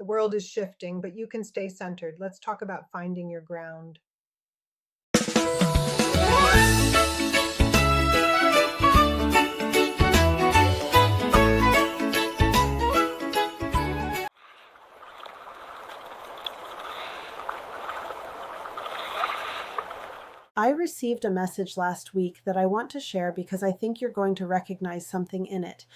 The world is shifting, but you can stay centered. Let's talk about finding your ground. I received a message last week that I want to share because I think you're going to recognize something in it.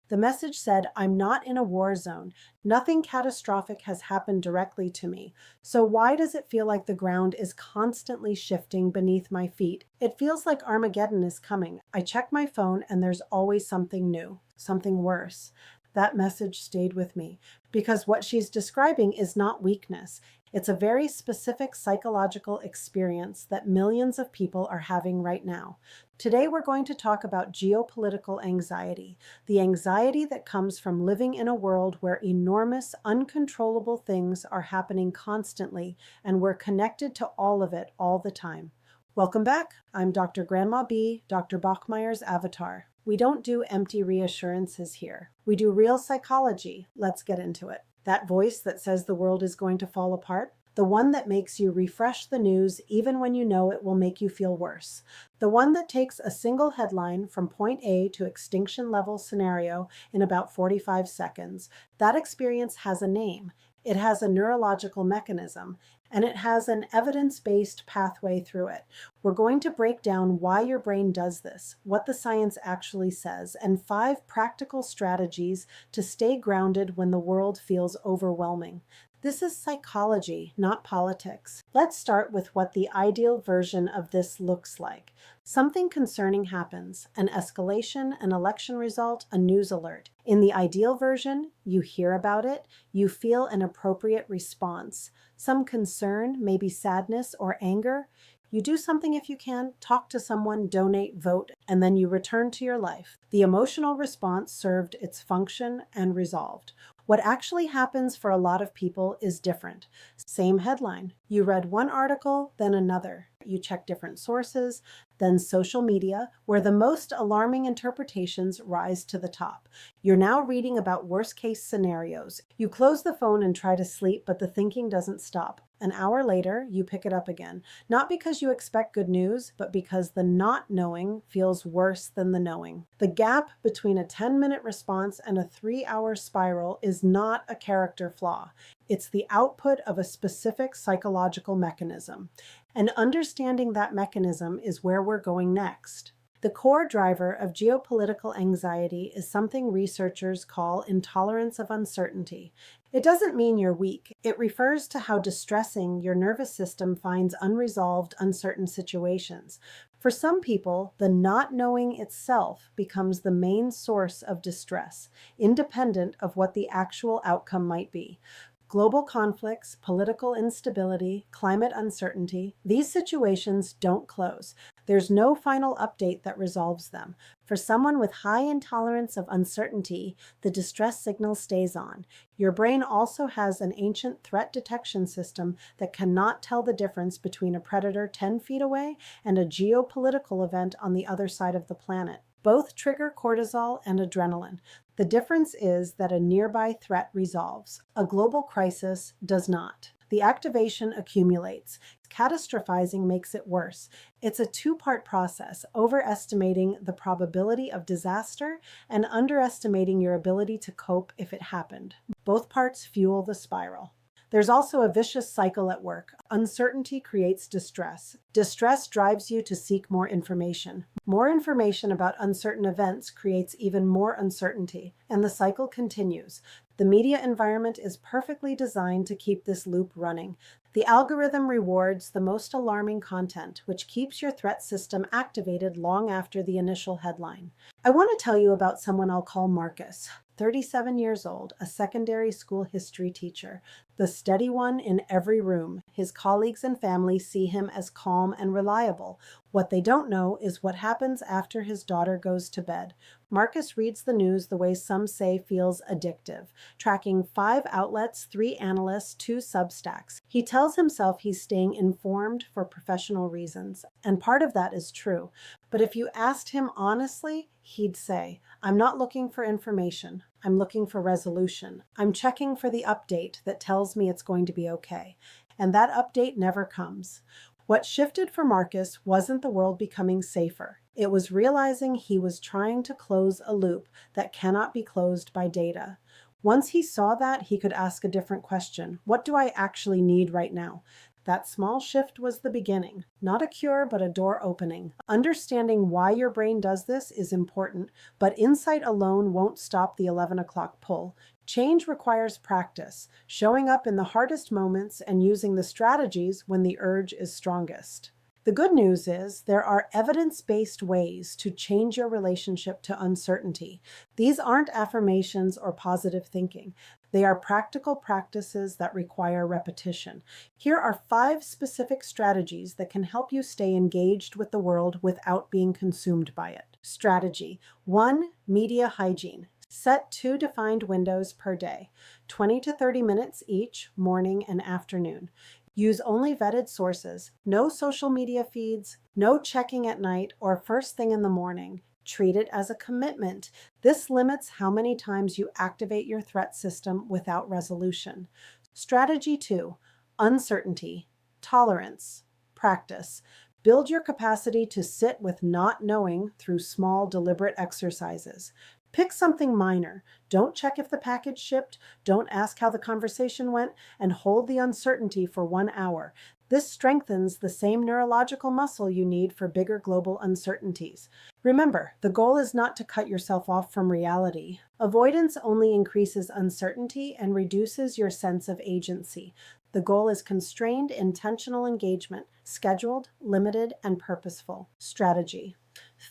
The message said, "I'm not in a war zone. Nothing catastrophic has happened directly to me. So why does it feel like the ground is constantly shifting beneath my feet? It feels like Armageddon is coming. I check my phone and there's always something new, something worse." That message stayed with me because what she's describing is not weakness. It's a very specific psychological experience that millions of people are having right now. Today, we're going to talk about geopolitical anxiety, the anxiety that comes from living in a world where enormous, uncontrollable things are happening constantly, and we're connected to all of it all the time. Welcome back. I'm Dr. Grandma B, Dr. Bachmeyer's avatar. We don't do empty reassurances here. We do real psychology. Let's get into it. That voice that says the world is going to fall apart? The one that makes you refresh the news even when you know it will make you feel worse. The one that takes a single headline from point A to extinction level scenario in about 45 seconds. That experience has a name. It has a neurological mechanism, and it has an evidence-based pathway through it. We're going to break down why your brain does this, what the science actually says, and 5 practical strategies to stay grounded when the world feels overwhelming. This is psychology, not politics. Let's start with what the ideal version of this looks like. Something concerning happens, an escalation, an election result, a news alert. In the ideal version, you hear about it, you feel an appropriate response. Some concern, maybe sadness or anger. You do something if you can, talk to someone, donate, vote, and then you return to your life. The emotional response served its function and resolved. What actually happens for a lot of people is different. Same headline. You read one article, then another. You check different sources, then social media, where the most alarming interpretations rise to the top. You're now reading about worst-case scenarios. You close the phone and try to sleep, but the thinking doesn't stop. An hour later, you pick it up again. Not because you expect good news, but because the not knowing feels worse than the knowing. The gap between a 10-minute response and a 3-hour spiral is not a character flaw. It's the output of a specific psychological mechanism. And understanding that mechanism is where we're going next. The core driver of geopolitical anxiety is something researchers call intolerance of uncertainty. It doesn't mean you're weak. It refers to how distressing your nervous system finds unresolved, uncertain situations. For some people, the not knowing itself becomes the main source of distress, independent of what the actual outcome might be. Global conflicts, political instability, climate uncertainty, these situations don't close. There's no final update that resolves them. For someone with high intolerance of uncertainty, the distress signal stays on. Your brain also has an ancient threat detection system that cannot tell the difference between a predator 10 feet away and a geopolitical event on the other side of the planet. Both trigger cortisol and adrenaline. The difference is that a nearby threat resolves. A global crisis does not. The activation accumulates. Catastrophizing makes it worse. It's a 2-part process, overestimating the probability of disaster and underestimating your ability to cope if it happened. Both parts fuel the spiral. There's also a vicious cycle at work. Uncertainty creates distress. Distress drives you to seek more information. More information about uncertain events creates even more uncertainty, and the cycle continues. The media environment is perfectly designed to keep this loop running. The algorithm rewards the most alarming content, which keeps your threat system activated long after the initial headline. I want to tell you about someone I'll call Marcus. 37 years old, a secondary school history teacher, the steady one in every room. His colleagues and family see him as calm and reliable. What they don't know is what happens after his daughter goes to bed. Marcus reads the news the way some say feels addictive, tracking 5 outlets, 3 analysts, 2 Substacks. He tells himself he's staying informed for professional reasons, and part of that is true. But if you asked him honestly, he'd say, "I'm not looking for information. I'm looking for resolution. I'm checking for the update that tells me it's going to be okay. And that update never comes. What shifted for Marcus wasn't the world becoming safer. It was realizing he was trying to close a loop that cannot be closed by data. Once he saw that, he could ask a different question. What do I actually need right now? That small shift was the beginning, not a cure, but a door opening. Understanding why your brain does this is important, but insight alone won't stop the 11 o'clock pull. Change requires practice, showing up in the hardest moments and using the strategies when the urge is strongest. The good news is there are evidence-based ways to change your relationship to uncertainty. These aren't affirmations or positive thinking. They are practical practices that require repetition. Here are 5 specific strategies that can help you stay engaged with the world without being consumed by it. Strategy 1. Media hygiene. Set 2 defined windows per day, 20 to 30 minutes each, morning and afternoon. Use only vetted sources, no social media feeds, no checking at night or first thing in the morning. Treat it as a commitment. This limits how many times you activate your threat system without resolution. Strategy 2, uncertainty, tolerance, practice. Build your capacity to sit with not knowing through small, deliberate exercises. Pick something minor. Don't check if the package shipped. Don't ask how the conversation went, and hold the uncertainty for 1 hour. This strengthens the same neurological muscle you need for bigger global uncertainties. Remember, the goal is not to cut yourself off from reality. Avoidance only increases uncertainty and reduces your sense of agency. The goal is constrained, intentional engagement, scheduled, limited, and purposeful. Strategy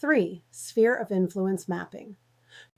3. Sphere of influence mapping.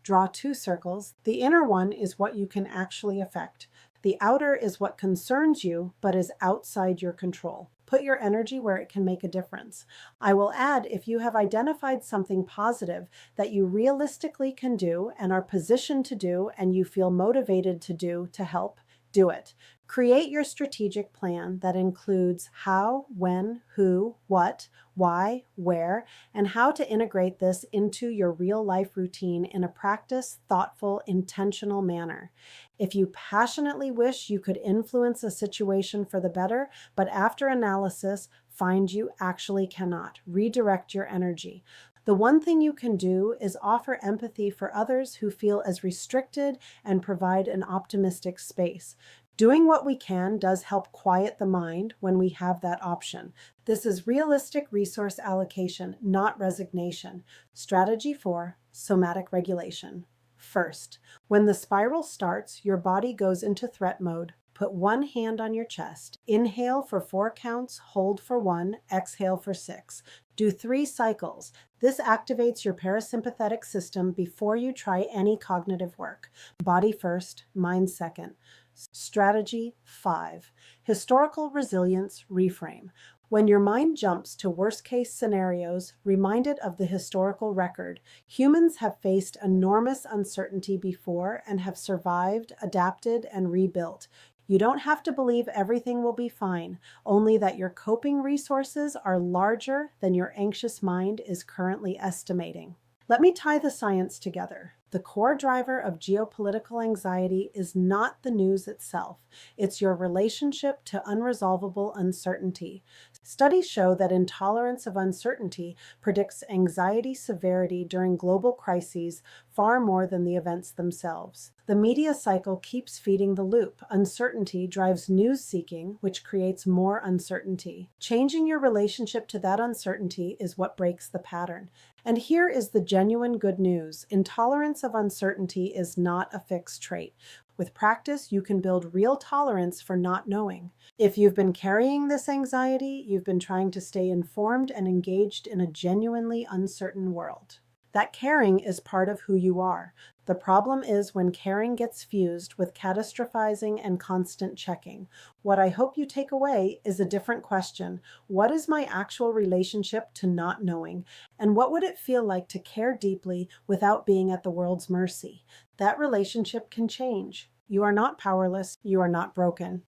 Draw 2 circles. The inner one is what you can actually affect. The outer is what concerns you, but is outside your control. Put your energy where it can make a difference. I will add, if you have identified something positive that you realistically can do and are positioned to do and you feel motivated to do to help, do it. Create your strategic plan that includes how, when, who, what, why, where, and how to integrate this into your real-life routine in a practiced, thoughtful, intentional manner. If you passionately wish you could influence a situation for the better, but after analysis, find you actually cannot, redirect your energy. The one thing you can do is offer empathy for others who feel as restricted and provide an optimistic space. Doing what we can does help quiet the mind when we have that option. This is realistic resource allocation, not resignation. Strategy 4, somatic regulation. First, when the spiral starts, your body goes into threat mode. Put one hand on your chest. Inhale for 4 counts, hold for 1, exhale for 6. Do 3 cycles. This activates your parasympathetic system before you try any cognitive work. Body first, mind second. Strategy 5. Historical resilience reframe. When your mind jumps to worst-case scenarios, remind it of the historical record. Humans have faced enormous uncertainty before and have survived, adapted, and rebuilt. You don't have to believe everything will be fine, only that your coping resources are larger than your anxious mind is currently estimating. Let me tie the science together. The core driver of geopolitical anxiety is not the news itself. It's your relationship to unresolvable uncertainty. Studies show that intolerance of uncertainty predicts anxiety severity during global crises far more than the events themselves. The media cycle keeps feeding the loop. Uncertainty drives news seeking, which creates more uncertainty. Changing your relationship to that uncertainty is what breaks the pattern. And here is the genuine good news. Intolerance of uncertainty is not a fixed trait. With practice, you can build real tolerance for not knowing. If you've been carrying this anxiety, you've been trying to stay informed and engaged in a genuinely uncertain world. That caring is part of who you are. The problem is when caring gets fused with catastrophizing and constant checking. What I hope you take away is a different question. What is my actual relationship to not knowing? And what would it feel like to care deeply without being at the world's mercy? That relationship can change. You are not powerless. You are not broken.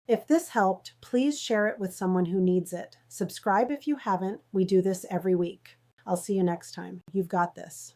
If this helped, please share it with someone who needs it. Subscribe if you haven't. We do this every week. I'll see you next time. You've got this.